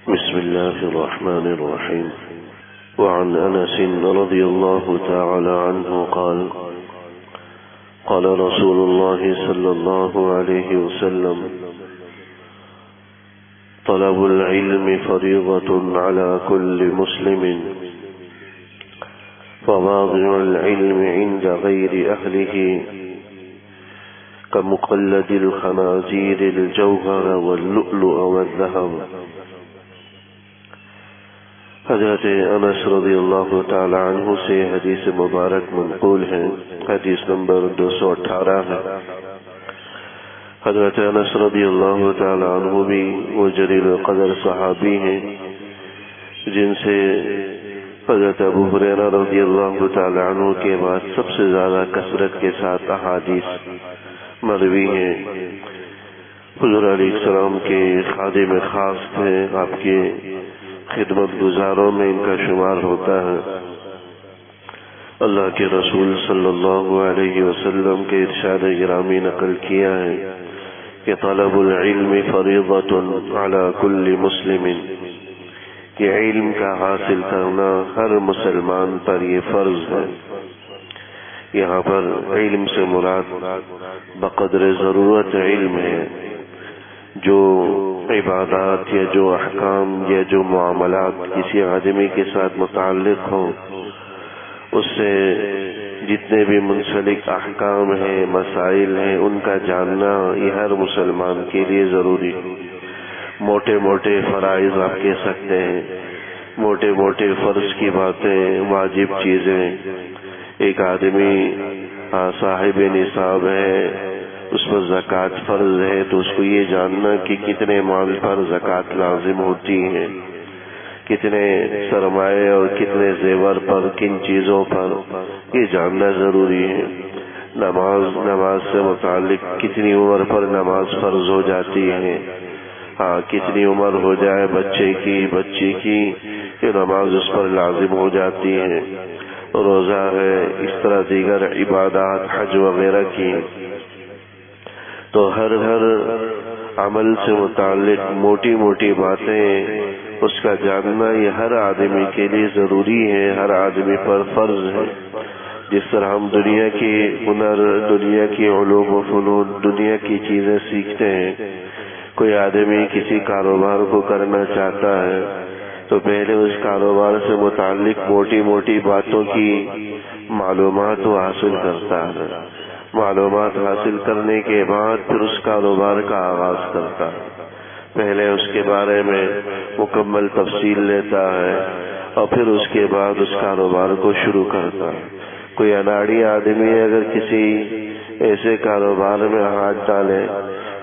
بسم الله الرحمن الرحيم. وعن أنس رضي الله تعالى عنه قال: قال رسول الله صلى الله عليه وسلم: طلب العلم فريضة على كل مسلم، فواضع العلم عند غير أهله كمقلد الخنازير الجوهر واللؤلؤ والذهب. حضرت انس رضی اللہ تعالی عنہ سے حدیث مبارک منقول ہے، حدیث نمبر 218 ہے۔ حضرت انس رضی اللہ تعالی عنہ بھی وہ جلیل القدر صحابی ہیں جن سے حضرت ابو ہریرہ رضی اللہ تعالی عنہ کے بعد سب سے زیادہ کثرت کے ساتھ احادیث مروی ہیں۔ حضور علیہ السلام کے خادم خاص تھے، آپ کے خدمت گزاروں میں ان کا شمار ہوتا ہے۔ اللہ کے رسول صلی اللہ علیہ وسلم کے ارشاد گرامی نقل کیا ہے کہ طلب العلم فریضۃ علی کل مسلم، کہ علم کا حاصل کرنا ہر مسلمان پر یہ فرض ہے۔ یہاں پر علم سے مراد بقدر ضرورت علم ہے، جو عبادات یا جو احکام یا جو معاملات کسی آدمی کے ساتھ متعلق ہوں، اس سے جتنے بھی منسلک احکام ہیں، مسائل ہیں، ان کا جاننا یہ ہر مسلمان کے لیے ضروری ہے۔ موٹے موٹے فرائض آپ کہہ سکتے ہیں، موٹے موٹے فرض کی باتیں، واجب چیزیں۔ ایک آدمی صاحب نصاب ہے، اس پر زکوٰۃ فرض ہے، تو اس کو یہ جاننا کہ کتنے مال پر زکوٰۃ لازم ہوتی ہے، کتنے سرمایے اور کتنے زیور پر، کن چیزوں پر، یہ جاننا ضروری ہے۔ نماز سے متعلق کتنی عمر پر نماز فرض ہو جاتی ہے، کتنی عمر ہو جائے بچی کی کہ نماز اس پر لازم ہو جاتی ہے۔ روزہ ہے، اس طرح دیگر عبادات، حج وغیرہ کی۔ تو ہر عمل سے متعلق موٹی موٹی باتیں اس کا جاننا یہ ہر آدمی کے لیے ضروری ہے، ہر آدمی پر فرض ہے۔ جس طرح ہم دنیا کی ہنر، دنیا کی علوم و فنون، دنیا کی چیزیں سیکھتے ہیں۔ کوئی آدمی کسی کاروبار کو کرنا چاہتا ہے تو پہلے اس کاروبار سے متعلق موٹی موٹی باتوں کی معلومات وہ حاصل کرتا ہے۔ معلومات حاصل کرنے کے بعد پھر اس کاروبار کا آغاز کرتا ہے۔ پہلے اس کے بارے میں مکمل تفصیل لیتا ہے اور پھر اس کے بعد اس کاروبار کو شروع کرتا ہے۔ کوئی اناڑی آدمی اگر کسی ایسے کاروبار میں ہاتھ ڈالے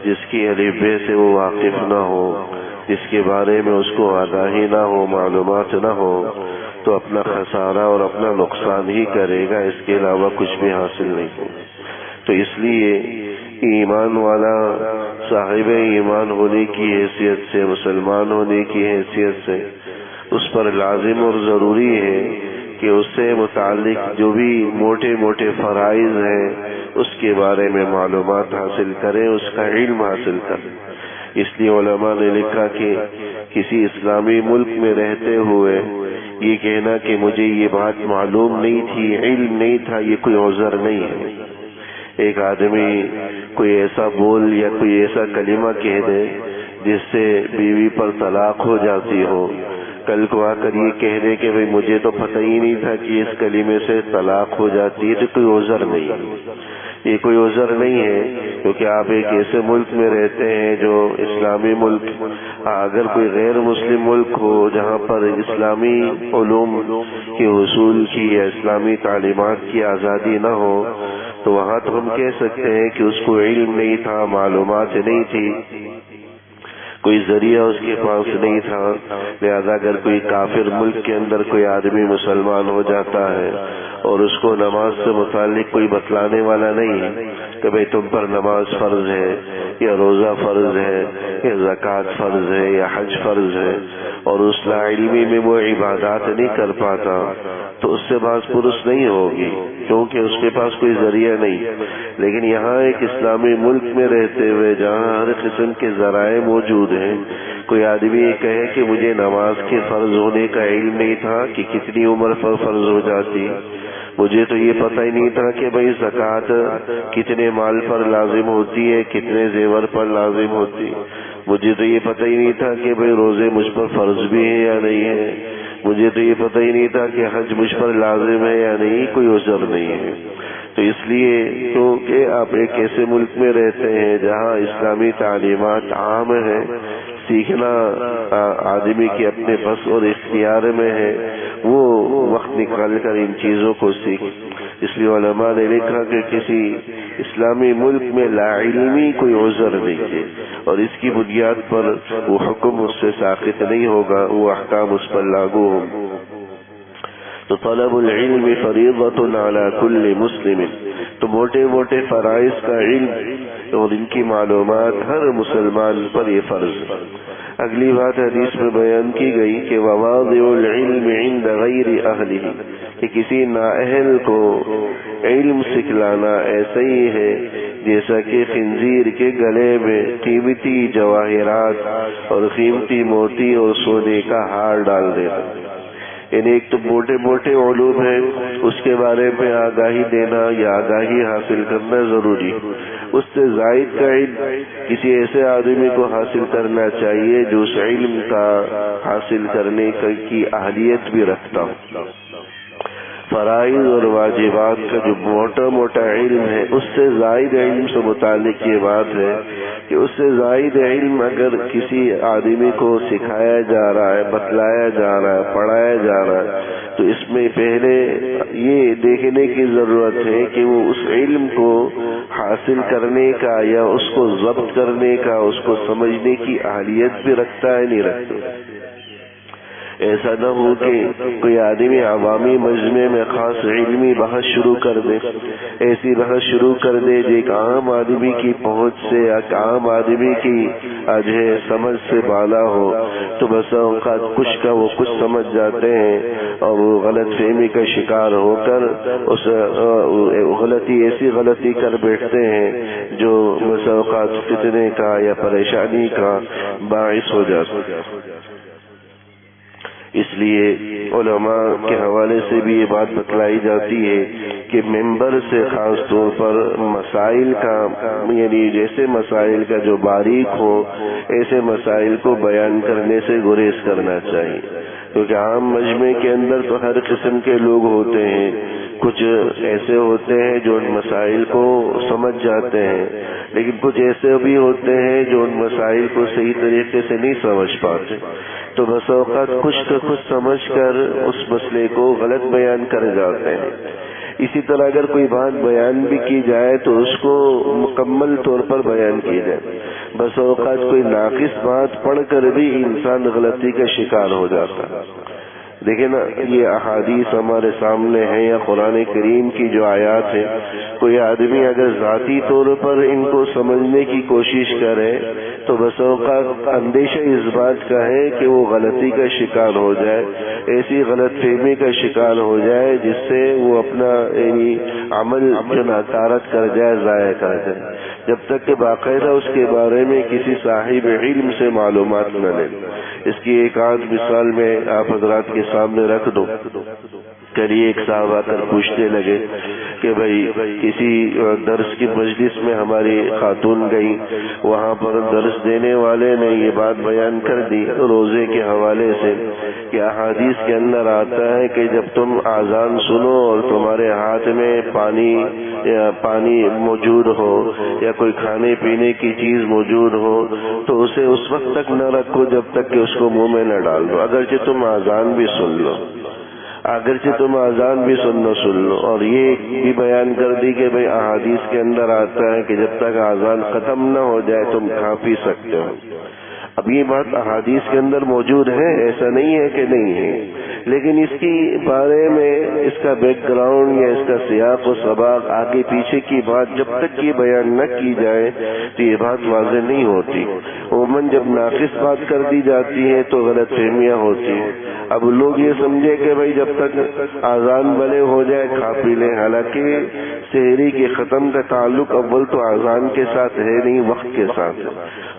جس کی الف-ب سے وہ واقف نہ ہو، جس کے بارے میں اس کو آگاہی نہ ہو، معلومات نہ ہو، تو اپنا خسارہ اور اپنا نقصان ہی کرے گا، اس کے علاوہ کچھ بھی حاصل نہیں ہوگا۔ تو اس لیے ایمان والا صاحب ایمان ہونے کی حیثیت سے، مسلمان ہونے کی حیثیت سے اس پر لازم اور ضروری ہے کہ اس سے متعلق جو بھی موٹے موٹے فرائض ہیں اس کے بارے میں معلومات حاصل کرے، اس کا علم حاصل کرے۔ اس لیے علماء نے لکھا کہ کسی اسلامی ملک میں رہتے ہوئے یہ کہنا کہ مجھے یہ بات معلوم نہیں تھی، علم نہیں تھا، یہ کوئی عذر نہیں ہے۔ ایک آدمی کوئی ایسا بول یا کوئی ایسا کلمہ کہہ دے جس سے بیوی پر طلاق ہو جاتی ہو، کل کو آ کر یہ کہہ دے کہ مجھے تو پتہ ہی نہیں تھا کہ اس کلمے سے طلاق ہو جاتی ہے، تو کوئی عذر نہیں ہے۔ یہ کوئی عذر نہیں ہے، کیونکہ آپ ایک ایسے ملک میں رہتے ہیں جو اسلامی ملک۔ اگر کوئی غیر مسلم ملک ہو جہاں پر اسلامی علوم کے حصول کی یا اسلامی تعلیمات کی آزادی نہ ہو، تو وہاں تو ہم کہہ سکتے ہیں کہ اس کو علم نہیں تھا، معلومات نہیں تھی، کوئی ذریعہ اس کے پاس نہیں تھا۔ لہذا اگر کوئی کافر ملک کے اندر کوئی آدمی مسلمان ہو جاتا ہے اور اس کو نماز سے متعلق کوئی بتلانے والا نہیں ہے کہ بھئی تم پر نماز فرض ہے یا روزہ فرض ہے یا زکوٰۃ فرض ہے یا حج فرض ہے، اور اس لا علمی میں وہ عبادات نہیں کر پاتا تو اس سے باز پرس نہیں ہوگی، کیونکہ اس کے پاس کوئی ذریعہ نہیں۔ لیکن یہاں ایک اسلامی ملک میں رہتے ہوئے جہاں ہر قسم کے ذرائع موجود ہیں، کوئی آدمی یہ کہے کہ مجھے نماز کے فرض ہونے کا علم نہیں تھا کہ کتنی عمر پر فرض ہو جاتی، مجھے تو یہ پتہ ہی نہیں تھا کہ بھئی زکوٰۃ کتنے مال پر لازم ہوتی ہے، کتنے زیور پر لازم ہوتی، مجھے تو یہ پتہ ہی نہیں تھا کہ بھئی روزے مجھ پر فرض بھی ہے یا نہیں ہے، مجھے تو یہ پتہ ہی نہیں تھا کہ حج مجھ پر لازم ہے یا نہیں، کوئی عذر نہیں ہے۔ تو اس لیے کیونکہ آپ ایک ایسے ملک میں رہتے ہیں جہاں اسلامی تعلیمات عام ہیں، سیکھنا آدمی کے اپنے بس اور اختیار میں ہے، وہ وقت نکال کر ان چیزوں کو سیکھ۔ اس لیے علماء نے لکھا کہ کسی اسلامی ملک میں لا علمی کوئی عذر نہیں ہے، اور اس کی بنیاد پر وہ حکم اس سے ساقط نہیں ہوگا، وہ احکام اس پر لاگو ہوں۔ تو طلب العلم فریضۃ علی کل مسلم، تو موٹے موٹے فرائض کا علم اور ان کی معلومات ہر مسلمان پر یہ فرض ہے۔ اگلی بات حدیث میں بیان کی گئی کہ وواضع العلم عند غیر اہلہ، کہ کسی نااہل کو علم سکھلانا ایسا ہی ہے جیسا کہ خنزیر کے گلے میں قیمتی جواہرات اور قیمتی موتی اور سونے کا ہار ڈال دینا۔ یعنی ایک تو موٹے موٹے علوم ہیں، اس کے بارے میں آگاہی دینا یا آگاہی حاصل کرنا ضروری، اس سے زائد کا علم کسی ایسے آدمی کو حاصل کرنا چاہیے جو اس علم کا حاصل کرنے کی اہلیت بھی رکھتا ہو۔ فرائض اور واجبات کا جو موٹا موٹا علم ہے، اس سے زائد علم سے متعلق یہ بات ہے کہ اس سے زائد علم اگر کسی آدمی کو سکھایا جا رہا ہے، بتلایا جا رہا ہے، پڑھایا جا رہا ہے، تو اس میں پہلے یہ دیکھنے کی ضرورت ہے کہ وہ اس علم کو حاصل کرنے کا یا اس کو ضبط کرنے کا، اس کو سمجھنے کی اہلیت بھی رکھتا ہے نہیں رکھتا۔ ایسا نہ ہو کہ کوئی آدمی عوامی مجمع میں خاص علمی بحث شروع کر دے، ایسی بحث شروع کر دے جو ایک عام آدمی کی پہنچ سے یا عام آدمی کی جو ہے سمجھ سے بالا ہو، تو بس اوقات کچھ کا وہ کچھ سمجھ جاتے ہیں اور وہ غلط فہمی کا شکار ہو کر اس غلطی ایسی غلطی کر بیٹھتے ہیں جو بس اوقات فتنے کا یا پریشانی کا باعث ہو جاتا ہے۔ اس لیے علماء کے حوالے سے بھی یہ بات بتلائی جاتی ہے کہ ممبر سے خاص طور پر مسائل کا، یعنی جیسے مسائل کا جو باریک ہو، ایسے مسائل کو بیان کرنے سے گریز کرنا چاہیے، کیونکہ عام مجمع کے اندر تو ہر قسم کے لوگ ہوتے ہیں، کچھ ایسے ہوتے ہیں جو ان مسائل کو سمجھ جاتے ہیں، لیکن کچھ ایسے بھی ہوتے ہیں جو ان مسائل کو صحیح طریقے سے نہیں سمجھ پاتے، تو بس اوقات کچھ کا کچھ سمجھ کر اس مسئلے کو غلط بیان کر جاتے ہیں۔ اسی طرح اگر کوئی بات بیان بھی کی جائے تو اس کو مکمل طور پر بیان کی جائے، بس اوقات کوئی ناقص بات پڑھ کر بھی انسان غلطی کا شکار ہو جاتا ہے۔ دیکھیں نا، یہ احادیث ہمارے سامنے ہیں یا قرآن کریم کی جو آیات ہیں، کوئی آدمی اگر ذاتی طور پر ان کو سمجھنے کی کوشش کرے تو بس اوقات اندیشہ اس بات کا ہے کہ وہ غلطی کا شکار ہو جائے، ایسی غلط فہمی کا شکار ہو جائے جس سے وہ اپنا یعنی عمل جو ناکارت کر جائے، ضائع کر جائے، جب تک کہ باقاعدہ اس کے بارے میں کسی صاحب علم سے معلومات نہ لے۔ اس کی ایک آدھ مثال میں آپ حضرات کے سامنے رکھ دو۔ کل ایک صاحب آ کر پوچھنے لگے کہ بھائی کسی درس کی مجلس میں ہماری خاتون گئی، وہاں پر درس دینے والے نے یہ بات بیان کر دی روزے کے حوالے سے کہ احادیث کے اندر آتا ہے کہ جب تم اذان سنو اور تمہارے ہاتھ میں پانی موجود ہو یا کوئی کھانے پینے کی چیز موجود ہو تو اسے اس وقت تک نہ رکھو جب تک کہ اس کو منہ میں نہ ڈال دو، اگرچہ تم اذان بھی سن لو، اگرچہ تم اذان بھی سن لو۔ اور یہ بھی بیان کر دی کہ بھئی احادیث کے اندر آتا ہے کہ جب تک اذان ختم نہ ہو جائے تم کھا پی سکتے ہو۔ اب یہ بات احادیث کے اندر موجود ہے، ایسا نہیں ہے کہ نہیں ہے، لیکن اس کی بارے میں اس کا بیک گراؤنڈ یا اس کا سیاق و سباق، آگے پیچھے کی بات جب تک یہ بیان نہ کی جائے تو یہ بات واضح نہیں ہوتی۔ عموماً جب ناقص بات کر دی جاتی ہے تو غلط فہمیاں ہوتی ہیں. اب لوگ یہ سمجھے کہ بھائی جب تک اذان بھلے ہو جائے کھا پی لیں، حالانکہ سحری کے ختم کا تعلق اول تو اذان کے ساتھ ہے نہیں، وقت کے ساتھ ہے.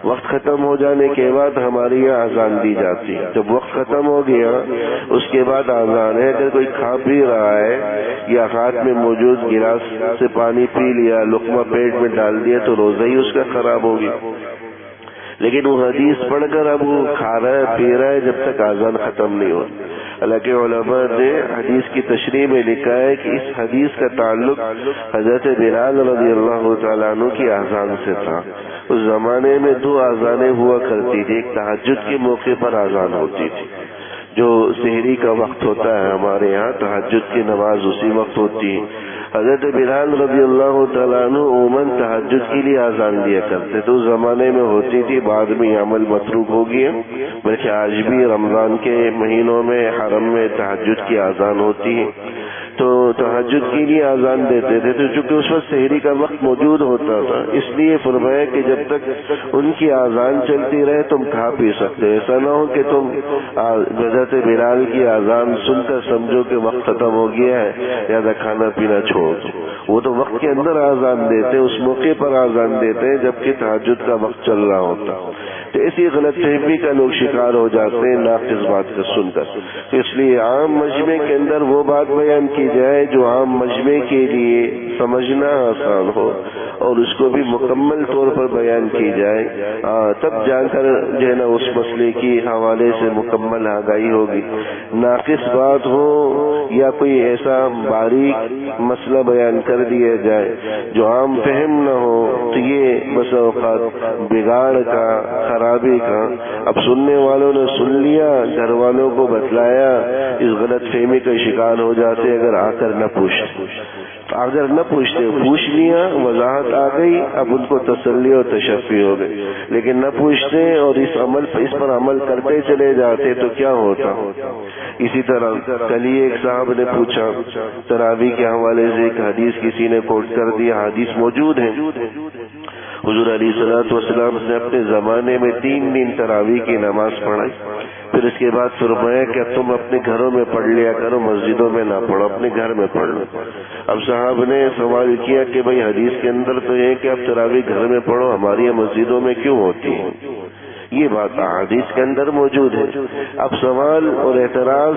وقت ختم ہو جانے کے بعد ہماری یہاں اذان دی جاتی ہے. جب وقت ختم ہو گیا اس کے بعد اذان ہے. اگر کوئی کھا پی رہا ہے یا ہاتھ میں موجود گلاس سے پانی پی لیا، لقمہ پیٹ میں ڈال دیا تو روزہ ہی اس کا خراب ہو گیا. لیکن وہ حدیث پڑھ کر اب وہ کھا رہا ہے پی رہا ہے جب تک اذان ختم نہیں ہو. حالانکہ علماء نے حدیث کی تشریح میں لکھا ہے کہ اس حدیث کا تعلق حضرت بلال رضی اللہ تعالیٰ عنہ کی اذان سے تھا. اس زمانے میں 2 اذانیں ہوا کرتی تھی. ایک تہجد کے موقع پر اذان ہوتی تھی، جو سحری کا وقت ہوتا ہے ہمارے یہاں، تہجد کی نماز اسی وقت ہوتی ہے. حضرت بلال رضی اللہ تعالیٰ عنہ عموماً تہجد کے لیے اذان دیا کرتے تو اس زمانے میں ہوتی تھی. بعد میں یہ عمل متروک ہو گیا، بلکہ آج بھی رمضان کے مہینوں میں حرم میں تہجد کی اذان ہوتی ہے. تو تہجد کے لیے اذان دیتے تھے. تو چونکہ اس وقت سحری کا وقت موجود ہوتا تھا، اس لیے فرمایا کہ جب تک ان کی اذان چلتی رہے تم کھا پی سکتے. ایسا نہ ہو کہ تم حضرت بلال کی اذان سن کر سمجھو کہ وقت ختم ہو گیا ہے، یا کھانا پینا چھوڑ دو. وہ تو وقت کے اندر اذان دیتے، اس موقع پر اذان دیتے ہیں جبکہ تہجد کا وقت چل رہا ہوتا. تو ایسی غلط فہمی کا لوگ شکار ہو جاتے ہیں ناقص بات کو سن کر. تو اس لیے عام مجمع کے اندر وہ بات بیان کی جائے جو عام مجمع کے لیے سمجھنا آسان ہو اور اس کو بھی مکمل طور پر بیان کی جائے. تب جا کر جو ہے نا اس مسئلے کی حوالے سے مکمل آگاہی ہوگی. ناقص بات ہو یا کوئی ایسا باریک مسئلہ بیان کر دیا جائے جو عام فہم نہ ہو تو یہ بس اوقات بگاڑ کا، خرابی کا. اب سننے والوں نے سن لیا، گھر والوں کو بتلایا، اس غلط فہمی کا شکار ہو جاتے اگر آ کر نہ پوچھتے. اگر نہ پوچھتے، پوچھ لیا، وضاحت آ گئی، اب ان کو تسلی اور تشفی ہو گئی. لیکن نہ پوچھتے اور اس پر عمل کرتے چلے جاتے تو کیا ہوتا. اسی طرح کل ہی ایک صاحب نے پوچھا تراویح کے حوالے سے، ایک حدیث کسی نے کوٹ کر دیا. حدیث موجود ہے، حضور علیہ الصلوۃ والسلام نے اپنے زمانے میں 3 دن تراویح کی نماز پڑھائی. پھر اس کے بعد فرمایا کہ تم اپنے گھروں میں پڑھ لیا کرو، مسجدوں میں نہ پڑھو، اپنے گھر میں پڑھ لو. اب صاحب نے سوال کیا کہ بھئی حدیث کے اندر تو یہ کہ آپ تراویح گھر میں پڑھو، ہماری مسجدوں میں کیوں ہوتی ہے؟ یہ بات حدیث کے اندر موجود ہے. اب سوال اور اعتراض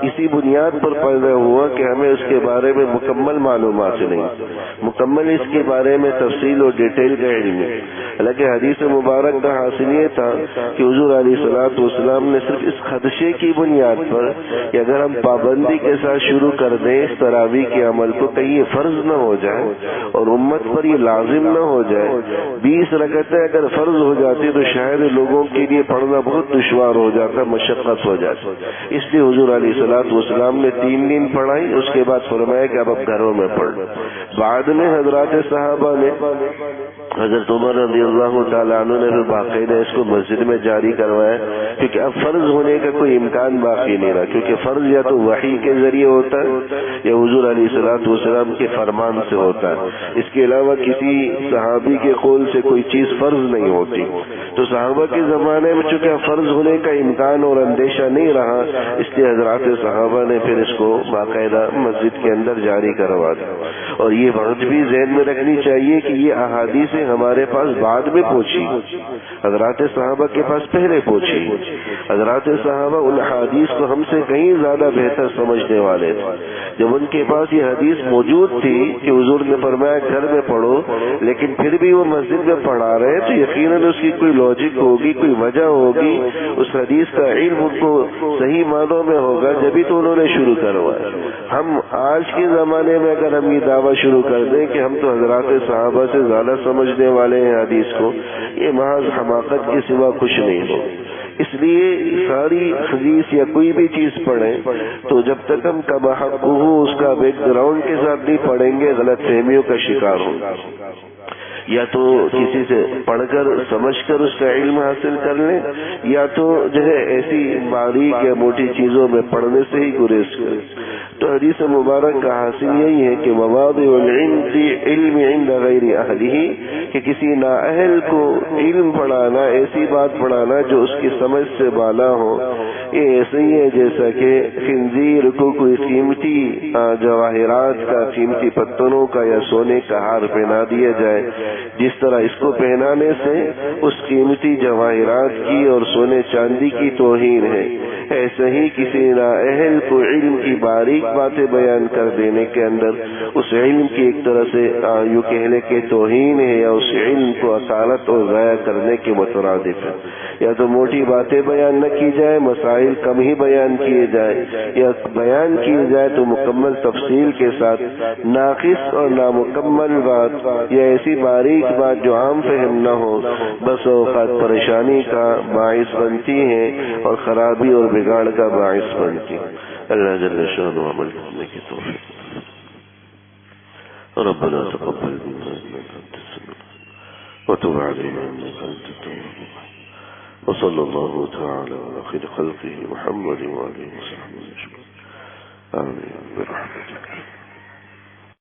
اسی بنیاد پر پیدا ہوا کہ ہمیں اس کے بارے میں مکمل معلومات نہیں، مکمل اس کے بارے میں تفصیل اور ڈیٹیل کا علم ہے. حالانکہ حدیث مبارک کا حاصل یہ تھا کہ حضور علیہ الصلوۃ والسلام نے صرف اس خدشے کی بنیاد پر کہ اگر ہم پابندی کے ساتھ شروع کر دیں اس تراویح کے عمل کو، کہیں یہ فرض نہ ہو جائے اور امت پر یہ لازم نہ ہو جائے. 20 رکعتیں اگر فرض ہو جاتی تو شاید لوگوں کے لیے پڑھنا بہت دشوار ہو جاتا، مشقت ہو جاتی. اس لیے حضور علیہ الصلوۃ والسلام نے 3 دن پڑھائی. اس کے بعد فرمایا کہ اب گھروں میں پڑھ. بعد میں حضرات صحابہ نے، حضرت عمر رضی اللہ تعالیٰ عنہ نے بھی باقاعدہ اس کو مسجد میں جاری کروایا، کیونکہ اب فرض ہونے کا کوئی امکان باقی نہیں رہا. کیونکہ فرض یا تو وحی کے ذریعے ہوتا ہے یا حضور علیہ الصلوۃ والسلام کے فرمان سے ہوتا ہے. اس کے علاوہ کسی صحابی کے قول سے کوئی چیز فرض نہیں ہوتی. تو صحابہ کے زمانے میں چونکہ فرض ہونے کا امکان اور اندیشہ نہیں رہا، اس لیے حضرات صحابہ نے پھر اس کو باقاعدہ مسجد کے اندر جاری کروا دیا. اور یہ بات بھی ذہن میں رکھنی چاہیے کہ یہ احادیث ہمارے پاس بعد میں پہنچی، حضرات صحابہ کے پاس پہلے پہنچی. حضرات صحابہ ان حدیث کو ہم سے کہیں زیادہ بہتر سمجھنے والے تھے. جب ان کے پاس یہ حدیث موجود تھی کہ حضور نے فرمایا گھر میں پڑھو، لیکن پھر بھی وہ مسجد میں پڑھا رہے تو یقیناً اس کی کوئی لاجک ہوگی، کوئی وجہ ہوگی. اس حدیث کا علم ان کو صحیح معنوں میں ہوگا، جبھی تو انہوں نے شروع کروایا. ہم آج کے زمانے میں اگر ہم یہ دعویٰ شروع کر دیں کہ ہم تو حضرات صحابہ سے زیادہ سمجھنے والے ہیں حدیث کو، یہ محض حماقت کے سوا کچھ نہیں ہو. اس لیے ساری حدیث یا کوئی بھی چیز پڑھیں تو جب تک ہم کما حق ہو اس کا بیک گراؤنڈ کے ساتھ نہیں پڑھیں گے، غلط فہمیوں کا شکار ہوں. یا تو کسی سے پڑھ کر سمجھ کر اس کا علم حاصل کر لیں، یا تو جو ہے ایسی باریک یا موٹی چیزوں میں پڑھنے سے ہی گریز کریں. تو حدیث مبارک کا حاصل یہی ہے کہ مواضع العلم عند غیر اہلہ، کہ کسی نااہل کو علم پڑھانا، ایسی بات پڑھانا جو اس کی سمجھ سے بالا ہو، یہ ایسے ہی ہے جیسا کہ خنزیر کو کوئی قیمتی جواہرات کا، قیمتی پتھروں کا یا سونے کا ہار پہنا دیا جائے، جس طرح اس کو پہنانے سے اس قیمتی جواہرات کی اور سونے چاندی کی توہین ہے، ایسے ہی کسی نااہل کو علم کی باریک باتیں بیان کر دینے کے اندر اس علم کی ایک طرح سے یوں کہنے کے توہین ہے، یا اس علم کو اکالت اور ضائع کرنے کے مترادف ہے۔ یا تو موٹی باتیں بیان نہ کی جائے، مسائل کم ہی بیان کیے جائے، یا بیان کی جائے تو مکمل تفصیل کے ساتھ، ناقص اور نامکمل بات یا ایسی باریک بات جو عام فہم نہ ہو، بس اوقات پریشانی کا باعث بنتی ہے اور خرابی اور بگاڑ کا باعث بنتی ہے۔ اللہ جل شانہ عمل کرنے کی توفیق۔ ربنا تقبل منا انك انت السميع وتب علينا انك انت التواب الرحيم، وصلى الله تعالى على خير خلقه محمد وآله وصحبه أجمعين، آمين برحمتك۔